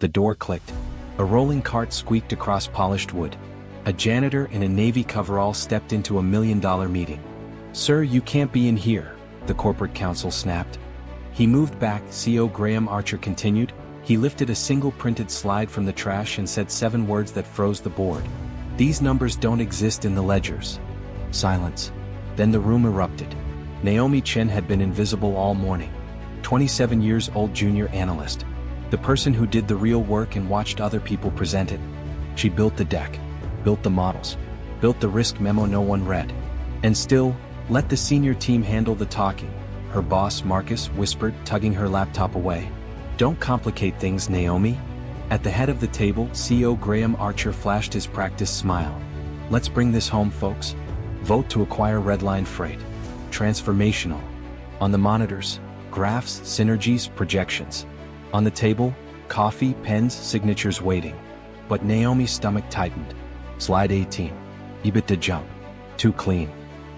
The door clicked. A rolling cart squeaked across polished wood. A janitor in a navy coverall stepped into a $1 million meeting. "Sir, you can't be in here," the corporate counsel snapped. He moved back, CEO Graham Archer continued. He lifted a single printed slide from the trash and said 7 words that froze the board. "These numbers don't exist in the ledgers." Silence. Then the room erupted. Naomi Chen had been invisible all morning. 27 years old junior analyst. The person who did the real work and watched other people present it. She built the deck, built the models, built the risk memo no one read. And still, let the senior team handle the talking, her boss Marcus whispered, tugging her laptop away. "Don't complicate things, Naomi." At the head of the table, CEO Graham Archer flashed his practice smile. "Let's bring this home, folks. Vote to acquire Redline Freight. Transformational." On the monitors, graphs, synergies, projections. On the table, coffee, pens, signatures waiting. But Naomi's stomach tightened. Slide 18. EBITDA jump. Too clean.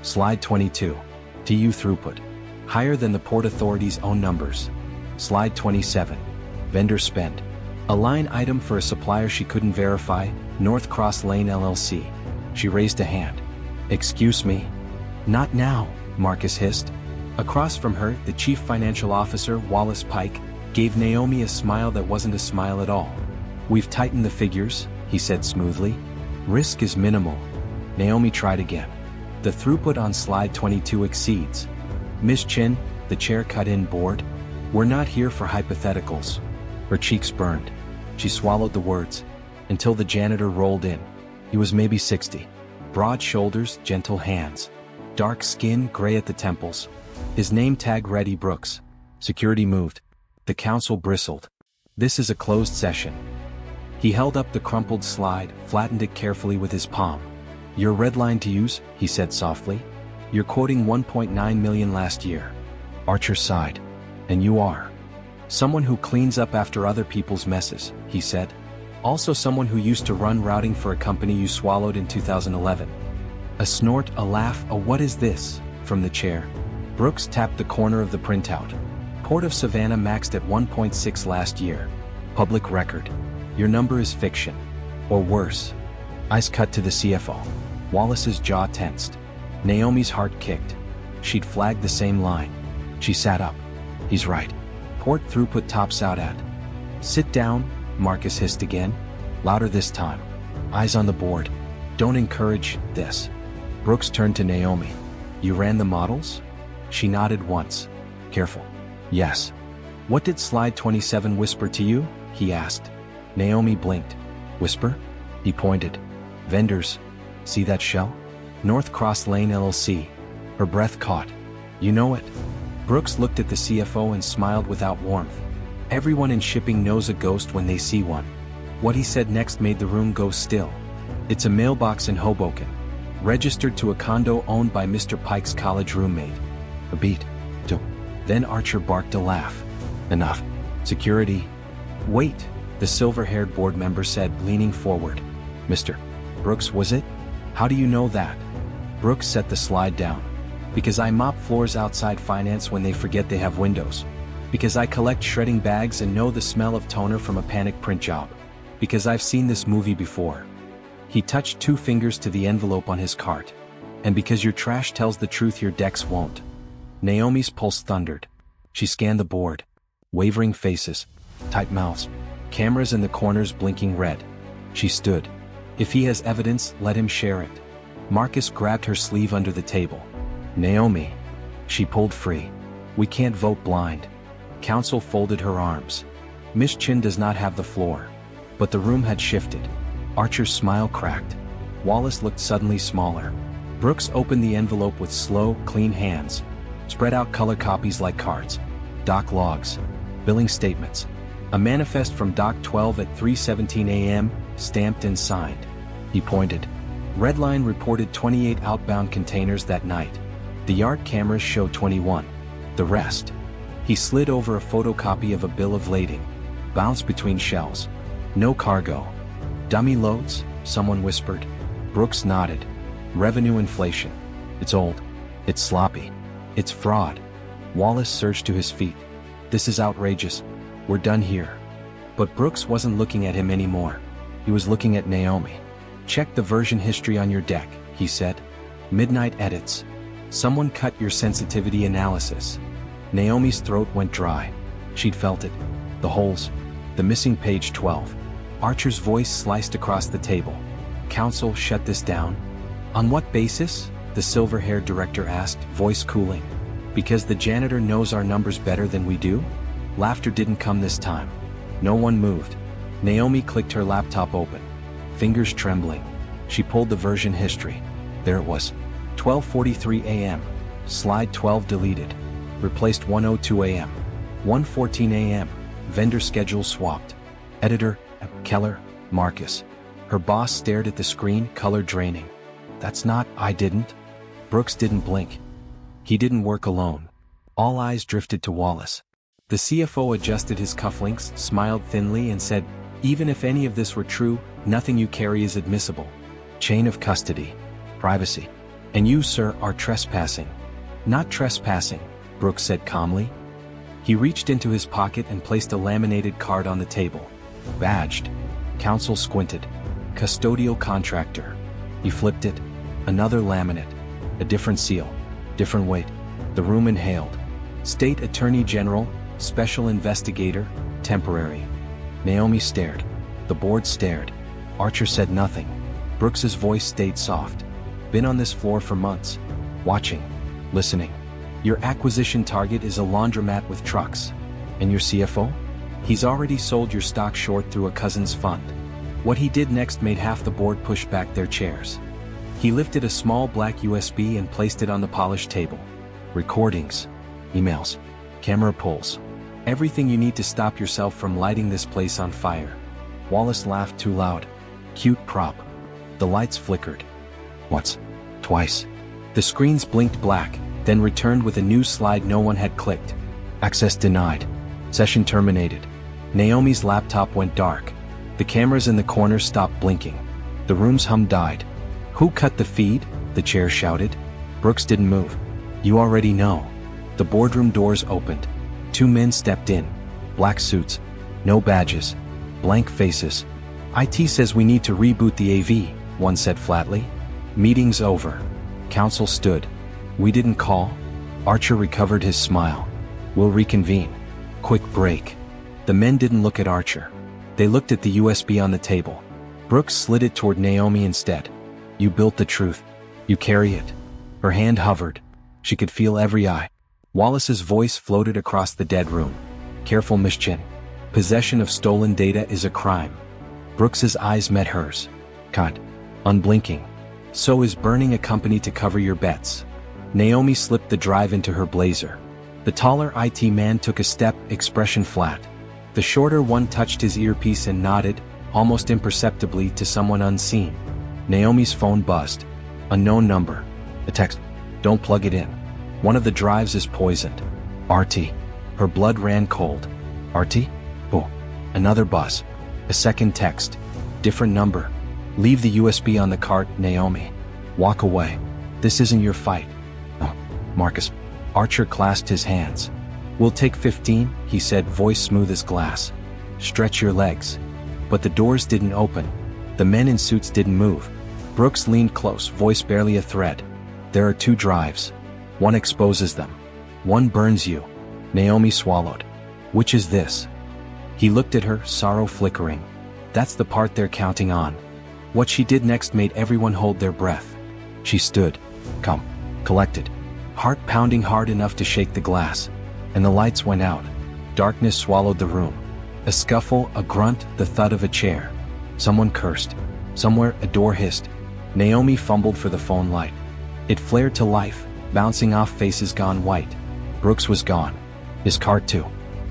Slide 22. TU throughput. Higher than the Port Authority's own numbers. Slide 27. Vendor spend. A line item for a supplier she couldn't verify, North Cross Lane LLC. She raised a hand. "Excuse me." "Not now," Marcus hissed. Across from her, the chief financial officer, Wallace Pike, gave Naomi a smile that wasn't a smile at all. "We've tightened the figures," he said smoothly. "Risk is minimal." Naomi tried again. "The throughput on slide 22 exceeds." "Miss Chin," the chair cut in, bored. "We're not here for hypotheticals." Her cheeks burned. She swallowed the words. Until the janitor rolled in. He was maybe 60. Broad shoulders, gentle hands. Dark skin, gray at the temples. His name tag read E. Brooks. Security moved. The counsel bristled. "This is a closed session." He held up the crumpled slide, flattened it carefully with his palm. "Your red line to use," he said softly. "You're quoting 1.9 million last year." Archer sighed. "And you are?" "Someone who cleans up after other people's messes," he said. "Also someone who used to run routing for a company you swallowed in 2011. A snort, a laugh, a "what is this?" from the chair. Brooks tapped the corner of the printout. "Port of Savannah maxed at 1.6 last year. Public record. Your number is fiction. Or worse." Eyes cut to the CFO. Wallace's jaw tensed. Naomi's heart kicked. She'd flagged the same line. She sat up. "He's right. Port throughput tops out at." "Sit down," Marcus hissed again. Louder this time. Eyes on the board. "Don't encourage this." Brooks turned to Naomi. "You ran the models?" She nodded once. "Careful." "Yes." "What did slide 27 whisper to you?" he asked. Naomi blinked. "Whisper?" He pointed. "Vendors. See that shell? North Cross Lane LLC." Her breath caught. "You know it?" Brooks looked at the CFO and smiled without warmth. Everyone in shipping knows a ghost when they see one. What he said next made the room go still. "It's a mailbox in Hoboken. Registered to a condo owned by Mr. Pike's college roommate." A beat. Two. Then Archer barked a laugh. "Enough. Security." "Wait," the silver-haired board member said, leaning forward. "Mr. Brooks, was it? How do you know that?" Brooks set the slide down. "Because I mop floors outside finance when they forget they have windows. Because I collect shredding bags and know the smell of toner from a panic print job. Because I've seen this movie before." He touched 2 fingers to the envelope on his cart. "And because your trash tells the truth your decks won't." Naomi's pulse thundered. She scanned the board. Wavering faces. Tight mouths. Cameras in the corners blinking red. She stood. "If he has evidence, let him share it." Marcus grabbed her sleeve under the table. "Naomi." She pulled free. "We can't vote blind." Counsel folded her arms. "Miss Chin does not have the floor." But the room had shifted. Archer's smile cracked. Wallace looked suddenly smaller. Brooks opened the envelope with slow, clean hands. Spread out color copies like cards. Doc logs. Billing statements. A manifest from Doc 12 at 3:17 a.m., stamped and signed. He pointed. Redline reported 28 outbound containers that night. The yard cameras showed 21. The rest. He slid over a photocopy of a bill of lading. Bounced between shelves. No cargo. "Dummy loads?" someone whispered. Brooks nodded. "Revenue inflation. It's old. It's sloppy. It's fraud." Wallace surged to his feet. "This is outrageous. We're done here." But Brooks wasn't looking at him anymore. He was looking at Naomi. "Check the version history on your deck," he said. "Midnight edits. Someone cut your sensitivity analysis." Naomi's throat went dry. She'd felt it. The holes. The missing page 12. Archer's voice sliced across the table. "Counsel shut this down?" "On what basis?" the silver-haired director asked, voice cooling. "Because the janitor knows our numbers better than we do?" Laughter didn't come this time. No one moved. Naomi clicked her laptop open. Fingers trembling. She pulled the version history. There it was. 12:43 a.m. Slide 12 deleted. Replaced 1:02 a.m. 1:14 a.m. Vendor schedule swapped. Editor, Keller, Marcus. Her boss stared at the screen, color draining. "That's not, I didn't." Brooks didn't blink. He didn't work alone. All eyes drifted to Wallace. The CFO adjusted his cufflinks, smiled thinly and said, "Even if any of this were true, nothing you carry is admissible. Chain of custody. Privacy. And you, sir, are trespassing." "Not trespassing," Brooks said calmly. He reached into his pocket and placed a laminated card on the table. "Badged." Counsel squinted. "Custodial contractor." He flipped it. Another laminate. A different seal. Different weight. The room inhaled. "State Attorney General, Special Investigator, Temporary." Naomi stared. The board stared. Archer said nothing. Brooks's voice stayed soft. "Been on this floor for months. Watching. Listening. Your acquisition target is a laundromat with trucks. And your CFO? He's already sold your stock short through a cousin's fund." What he did next made half the board push back their chairs. He lifted a small black USB and placed it on the polished table. "Recordings. Emails. Camera pulls. Everything you need to stop yourself from lighting this place on fire." Wallace laughed too loud. "Cute prop." The lights flickered. "Once. Twice." The screens blinked black, then returned with a new slide no one had clicked. "Access denied. Session terminated." Naomi's laptop went dark. The cameras in the corner stopped blinking. The room's hum died. "Who cut the feed?" the chair shouted. Brooks didn't move. "You already know." The boardroom doors opened. Two men stepped in. Black suits. No badges. Blank faces. "IT says we need to reboot the AV," one said flatly. "Meeting's over." Counsel stood. "We didn't call." Archer recovered his smile. "We'll reconvene." Quick break. The men didn't look at Archer. They looked at the USB on the table. Brooks slid it toward Naomi instead. "You built the truth. You carry it." Her hand hovered. She could feel every eye. Wallace's voice floated across the dead room. "Careful, Miss Chin. Possession of stolen data is a crime." Brooks's eyes met hers. "God." Unblinking. "So is burning a company to cover your bets." Naomi slipped the drive into her blazer. The taller IT man took a step, expression flat. The shorter one touched his earpiece and nodded, almost imperceptibly, to someone unseen. Naomi's phone buzzed. Unknown number. A text. "Don't plug it in. One of the drives is poisoned." "RT." Her blood ran cold. "RT? Oh." Another buzz. A second text. "Different number. Leave the USB on the cart, Naomi. Walk away. This isn't your fight." "Oh, Marcus." Archer clasped his hands. "We'll take 15, he said, voice smooth as glass. "Stretch your legs." But the doors didn't open. The men in suits didn't move. Brooks leaned close, voice barely a thread. "There are two drives. One exposes them. One burns you." Naomi swallowed. "Which is this?" He looked at her, sorrow flickering. "That's the part they're counting on." What she did next made everyone hold their breath. She stood, calm, collected, heart pounding hard enough to shake the glass. And the lights went out. Darkness swallowed the room. A scuffle, a grunt, the thud of a chair. Someone cursed. Somewhere, a door hissed. Naomi fumbled for the phone light. It flared to life, bouncing off faces gone white. Brooks was gone. His cart too.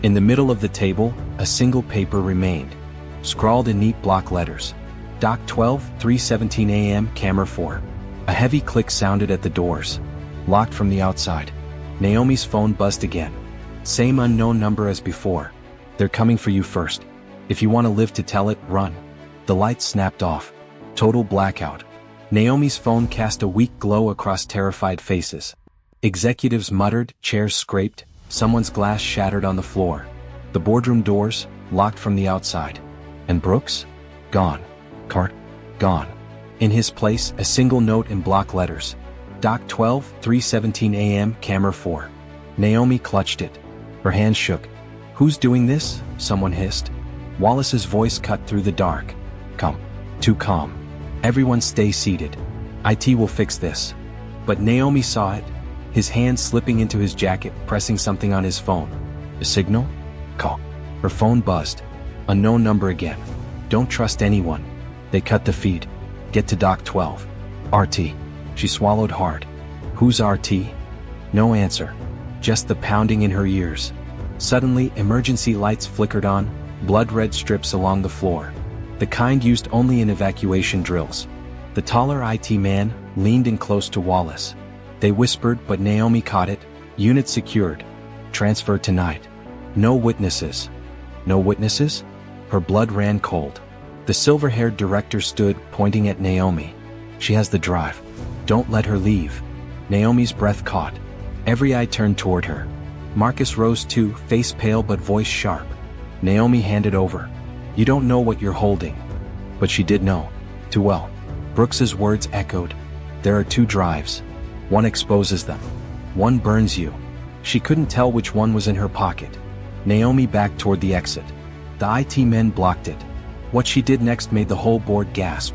In the middle of the table, a single paper remained. Scrawled in neat block letters. Dock 12, 3:17 a.m., camera 4. A heavy click sounded at the doors. Locked from the outside. Naomi's phone buzzed again. Same unknown number as before. "They're coming for you first. If you want to live to tell it, run." The lights snapped off. Total blackout. Naomi's phone cast a weak glow across terrified faces. Executives muttered, chairs scraped, someone's glass shattered on the floor. The boardroom doors, locked from the outside. And Brooks? Gone. Cart? Gone. In his place, a single note in block letters. Dock 12, 3:17 a.m., camera 4. Naomi clutched it. Her hands shook. Who's doing this? Someone hissed. Wallace's voice cut through the dark. Come. Too calm. Everyone stay seated. IT will fix this. But Naomi saw it. His hand slipping into his jacket, pressing something on his phone. A signal? Call. Her phone buzzed. Unknown number again. Don't trust anyone. They cut the feed. Get to Dock 12. RT. She swallowed hard. Who's RT? No answer. Just the pounding in her ears. Suddenly, emergency lights flickered on, blood-red strips along the floor. The kind used only in evacuation drills. The taller IT man leaned in close to Wallace. They whispered, but Naomi caught it. Unit secured. Transfer tonight. No witnesses. No witnesses? Her blood ran cold. The silver-haired director stood, pointing at Naomi. She has the drive. Don't let her leave. Naomi's breath caught. Every eye turned toward her. Marcus rose too, face pale but voice sharp. Naomi handed over. You don't know what you're holding. But she did know. Too well. Brooks's words echoed. There are 2 drives. One exposes them. One burns you. She couldn't tell which one was in her pocket. Naomi backed toward the exit. The IT men blocked it. What she did next made the whole board gasp.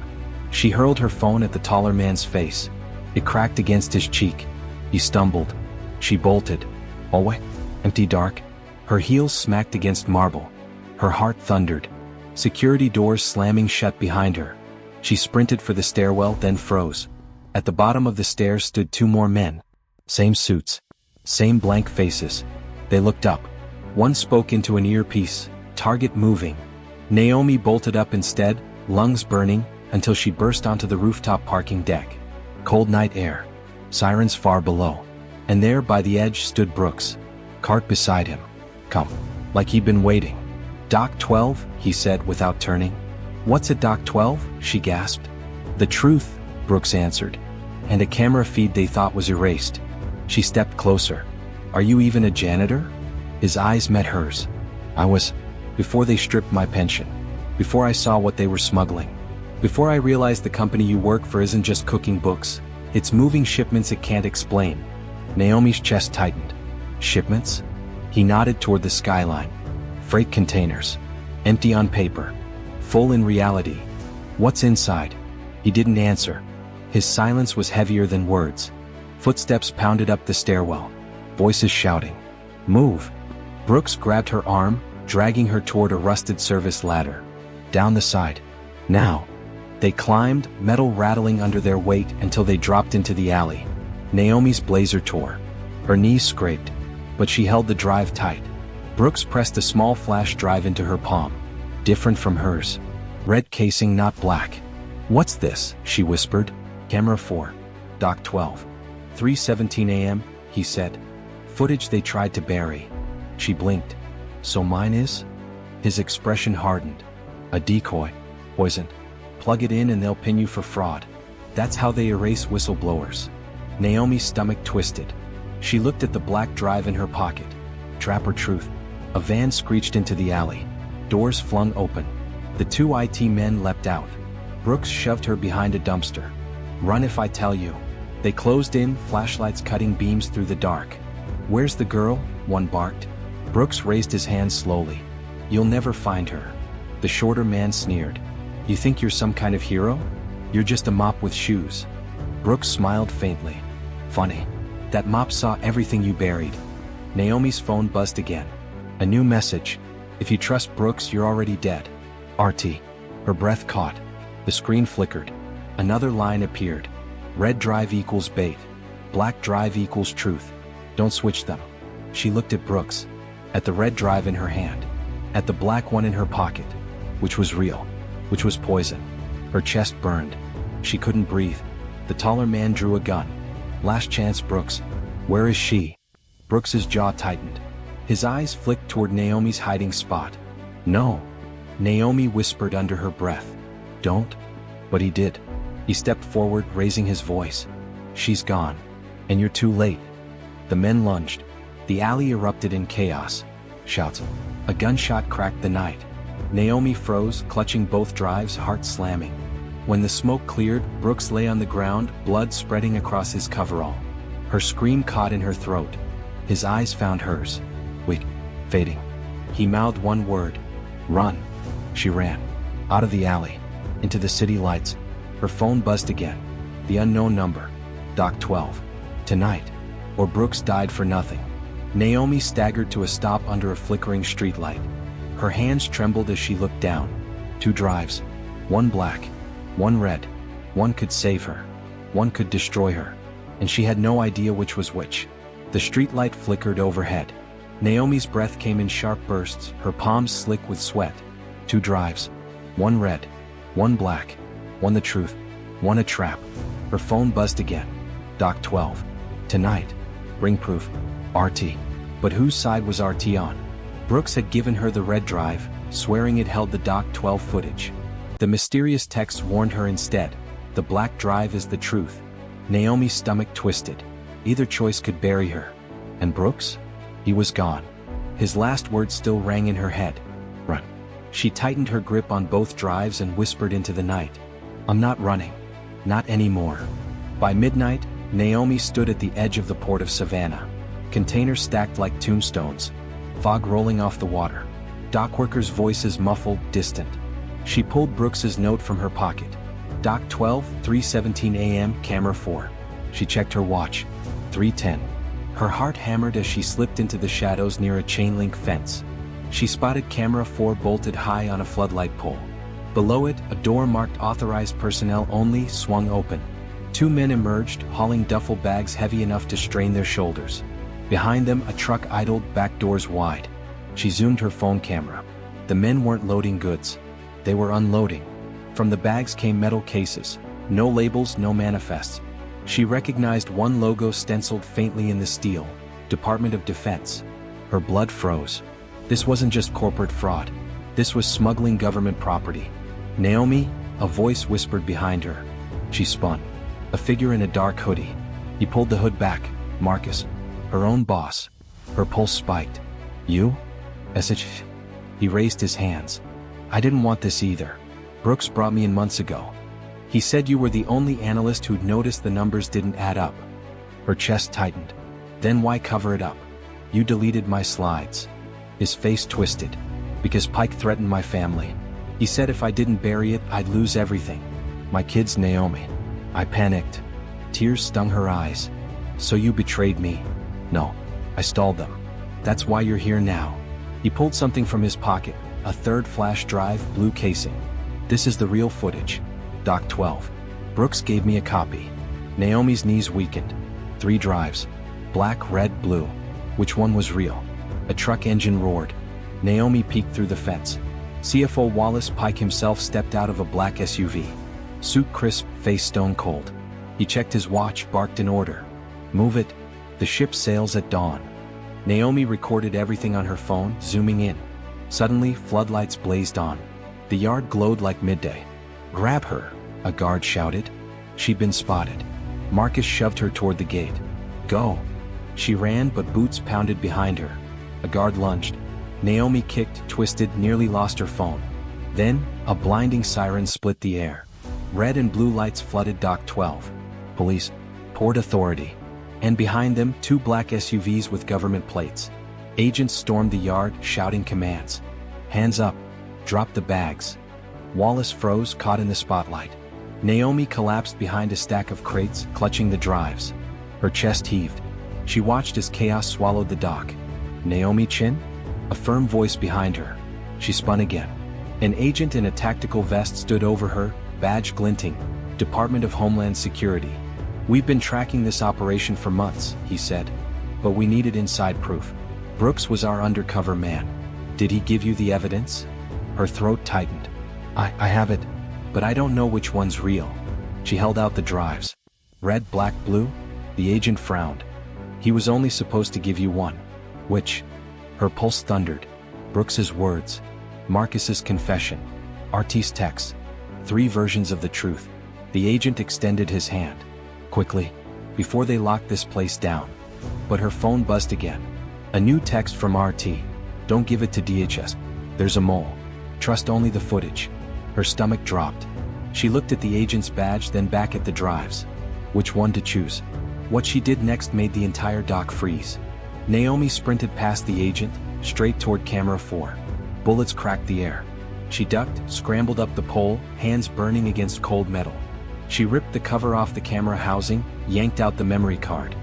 She hurled her phone at the taller man's face. It cracked against his cheek. He stumbled. She bolted. Hallway? Empty dark. Her heels smacked against marble. Her heart thundered. Security doors slamming shut behind her. She sprinted for the stairwell, then froze. At the bottom of the stairs stood 2 more men. Same suits. Same blank faces. They looked up. One spoke into an earpiece. Target moving. Naomi bolted up instead, lungs burning, until she burst onto the rooftop parking deck. Cold night air. Sirens far below. And there by the edge stood Brooks. Cart beside him. Come. Like he'd been waiting. Dock 12, he said without turning. What's at Dock 12? She gasped. The truth, Brooks answered. And a camera feed they thought was erased. She stepped closer. Are you even a janitor? His eyes met hers. I was. Before they stripped my pension. Before I saw what they were smuggling. Before I realized the company you work for isn't just cooking books. It's moving shipments it can't explain. Naomi's chest tightened. Shipments? He nodded toward the skyline. Freight containers. Empty on paper. Full in reality. What's inside? He didn't answer. His silence was heavier than words. Footsteps pounded up the stairwell. Voices shouting. Move. Brooks grabbed her arm, dragging her toward a rusted service ladder. Down the side. Now. They climbed, metal rattling under their weight until they dropped into the alley. Naomi's blazer tore. Her knees scraped. But she held the drive tight. Brooks pressed a small flash drive into her palm. Different from hers. Red casing, not black. What's this? She whispered. Camera 4. Dock 12. 3:17 a.m., he said. Footage they tried to bury. She blinked. So mine is? His expression hardened. A decoy. Poisoned. Plug it in and they'll pin you for fraud. That's how they erase whistleblowers. Naomi's stomach twisted. She looked at the black drive in her pocket. Trap or truth? A van screeched into the alley. Doors flung open. The 2 IT men leapt out. Brooks shoved her behind a dumpster. Run if I tell you. They closed in, flashlights cutting beams through the dark. Where's the girl? One barked. Brooks raised his hand slowly. You'll never find her. The shorter man sneered. You think you're some kind of hero? You're just a mop with shoes. Brooks smiled faintly. Funny. That mop saw everything you buried. Naomi's phone buzzed again. A new message. If you trust Brooks, you're already dead. RT. Her breath caught. The screen flickered. Another line appeared. Red drive equals bait. Black drive equals truth. Don't switch them. She looked at Brooks. At the red drive in her hand. At the black one in her pocket. Which was real. Which was poison. Her chest burned. She couldn't breathe. The taller man drew a gun. Last chance, Brooks. Where is she? Brooks's jaw tightened. His eyes flicked toward Naomi's hiding spot. No. Naomi whispered under her breath. Don't. But he did. He stepped forward, raising his voice. She's gone. And you're too late. The men lunged. The alley erupted in chaos. Shouts. A gunshot cracked the night. Naomi froze, clutching both drives, heart slamming. When the smoke cleared, Brooks lay on the ground, blood spreading across his coverall. Her scream caught in her throat. His eyes found hers. Wait. Fading. He mouthed one word. Run. She ran. Out of the alley. Into the city lights. Her phone buzzed again. The unknown number. Dock 12. Tonight. Or Brooks died for nothing. Naomi staggered to a stop under a flickering streetlight. Her hands trembled as she looked down. 2 drives. One black. One red. One could save her. One could destroy her. And she had no idea which was which. The streetlight flickered overhead. Naomi's breath came in sharp bursts, her palms slick with sweat. 2 drives. One red. One black. One the truth. One a trap. Her phone buzzed again. Dock 12. Tonight. Bring proof. RT. But whose side was RT on? Brooks had given her the red drive, swearing it held the Dock 12 footage. The mysterious text warned her instead. The black drive is the truth. Naomi's stomach twisted. Either choice could bury her. And Brooks? He was gone. His last words still rang in her head. Run. She tightened her grip on both drives and whispered into the night. I'm not running. Not anymore. By midnight, Naomi stood at the edge of the port of Savannah. Containers stacked like tombstones. Fog rolling off the water. Dockworkers' voices muffled, distant. She pulled Brooks's note from her pocket. Dock 12, 3:17 a.m., camera 4. She checked her watch. 3:10. Her heart hammered as she slipped into the shadows near a chain-link fence. She spotted camera 4 bolted high on a floodlight pole. Below it, a door marked authorized personnel only swung open. 2 men emerged, hauling duffel bags heavy enough to strain their shoulders. Behind them, a truck idled, back doors wide. She zoomed her phone camera. The men weren't loading goods. They were unloading. From the bags came metal cases. No labels, no manifests. She recognized one logo stenciled faintly in the steel. Department of Defense. Her blood froze. This wasn't just corporate fraud. This was smuggling government property. Naomi, a voice whispered behind her. She spun. A figure in a dark hoodie. He pulled the hood back. Marcus. Her own boss. Her pulse spiked. You? SH. He raised his hands. I didn't want this either. Brooks brought me in months ago. He said you were the only analyst who'd noticed the numbers didn't add up. Her chest tightened. Then why cover it up? You deleted my slides. His face twisted. Because Pike threatened my family. He said if I didn't bury it, I'd lose everything. My kids, Naomi. I panicked. Tears stung her eyes. So you betrayed me? No. I stalled them. That's why you're here now. He pulled something from his pocket. A 3rd flash drive, blue casing. This is the real footage. Dock 12. Brooks gave me a copy. Naomi's knees weakened. 3 drives. Black, red, blue. Which one was real? A truck engine roared. Naomi peeked through the fence. CFO Wallace Pike himself stepped out of a black SUV. Suit crisp, face stone cold. He checked his watch, barked an order. Move it. The ship sails at dawn. Naomi recorded everything on her phone, zooming in. Suddenly, floodlights blazed on. The yard glowed like midday. Grab her, a guard shouted. She'd been spotted. Marcus shoved her toward the gate. Go. She ran, but boots pounded behind her. A guard lunged. Naomi kicked, twisted, nearly lost her phone. Then, a blinding siren split the air. Red and blue lights flooded Dock 12. Police. Port Authority. And behind them, 2 black SUVs with government plates. Agents stormed the yard, shouting commands. Hands up. Drop the bags. Wallace froze, caught in the spotlight. Naomi collapsed behind a stack of crates, clutching the drives. Her chest heaved. She watched as chaos swallowed the dock. Naomi Chin? A firm voice behind her. She spun again. An agent in a tactical vest stood over her, badge glinting. Department of Homeland Security. We've been tracking this operation for months, he said. But we needed inside proof. Brooks was our undercover man. Did he give you the evidence? Her throat tightened. I have it, but I don't know which one's real. She held out the drives. Red, black, blue? The agent frowned. He was only supposed to give you one. Which? Her pulse thundered. Brooks's words. Marcus's confession. RT's text. 3 versions of the truth. The agent extended his hand. Quickly. Before they locked this place down. But her phone buzzed again. A new text from RT. Don't give it to DHS. There's a mole. Trust only the footage. Her stomach dropped. She looked at the agent's badge, then back at the drives. Which one to choose? What she did next made the entire dock freeze. Naomi sprinted past the agent, straight toward camera 4. Bullets cracked the air. She ducked, scrambled up the pole, hands burning against cold metal. She ripped the cover off the camera housing, yanked out the memory card.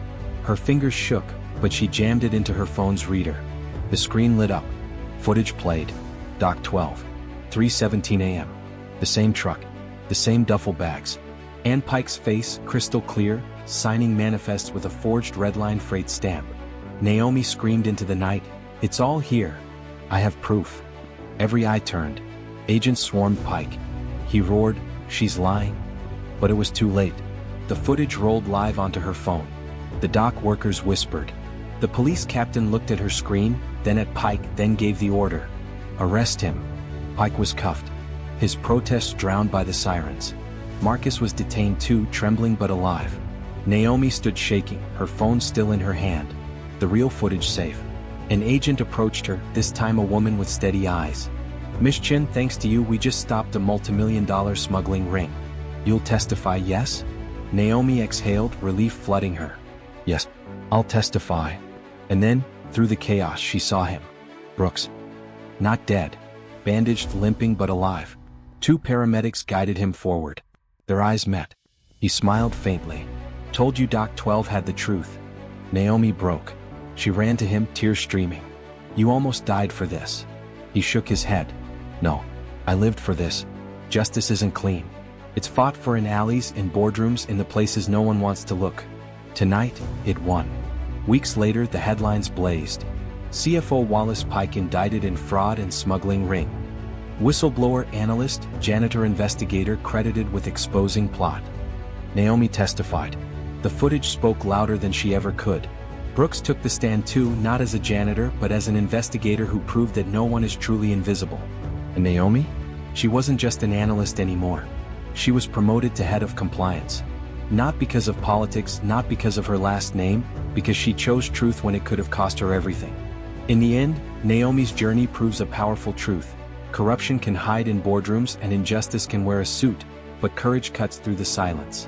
Her fingers shook, but she jammed it into her phone's reader. The screen lit up. Footage played. Dock 12. 3:17 a.m. The same truck. The same duffel bags. Ann Pike's face, crystal clear, signing manifests with a forged redline freight stamp. Naomi screamed into the night, "It's all here. I have proof." Every eye turned. Agents swarmed Pike. He roared, "She's lying." But it was too late. The footage rolled live onto her phone. The dock workers whispered. The police captain looked at her screen, then at Pike, then gave the order. "Arrest him." Pike was cuffed. His protests drowned by the sirens. Marcus was detained too, trembling but alive. Naomi stood shaking, her phone still in her hand. The real footage safe. An agent approached her, this time a woman with steady eyes. "Miss Chin, thanks to you we just stopped a multi-million-dollar smuggling ring. You'll testify, yes?" Naomi exhaled, relief flooding her. "Yes, I'll testify." And then, through the chaos, she saw him. Brooks. Not dead. Bandaged, limping but alive. 2 paramedics guided him forward. Their eyes met. He smiled faintly. "Told you Doc 12 had the truth." Naomi broke. She ran to him, tears streaming. "You almost died for this." He shook his head. "No, I lived for this. Justice isn't clean. It's fought for in alleys, in boardrooms, in the places no one wants to look. Tonight, it won." Weeks later, the headlines blazed. CFO Wallace Pike indicted in fraud and smuggling ring. Whistleblower Analyst, janitor investigator credited with exposing plot. Naomi testified. The footage spoke louder than she ever could. Brooks took the stand too, not as a janitor but as an investigator who proved that no one is truly invisible. And Naomi? She wasn't just an analyst anymore. She was promoted to head of compliance. Not because of politics, not because of her last name, because she chose truth when it could have cost her everything. In the end, Naomi's journey proves a powerful truth. Corruption can hide in boardrooms and injustice can wear a suit, but courage cuts through the silence.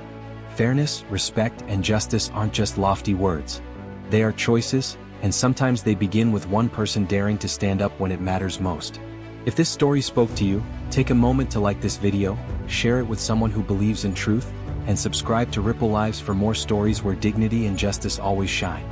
Fairness, respect, and justice aren't just lofty words. They are choices, and sometimes they begin with one person daring to stand up when it matters most. If this story spoke to you, take a moment to like this video, share it with someone who believes in truth, and subscribe to RippleLives for more stories where dignity and justice always shine.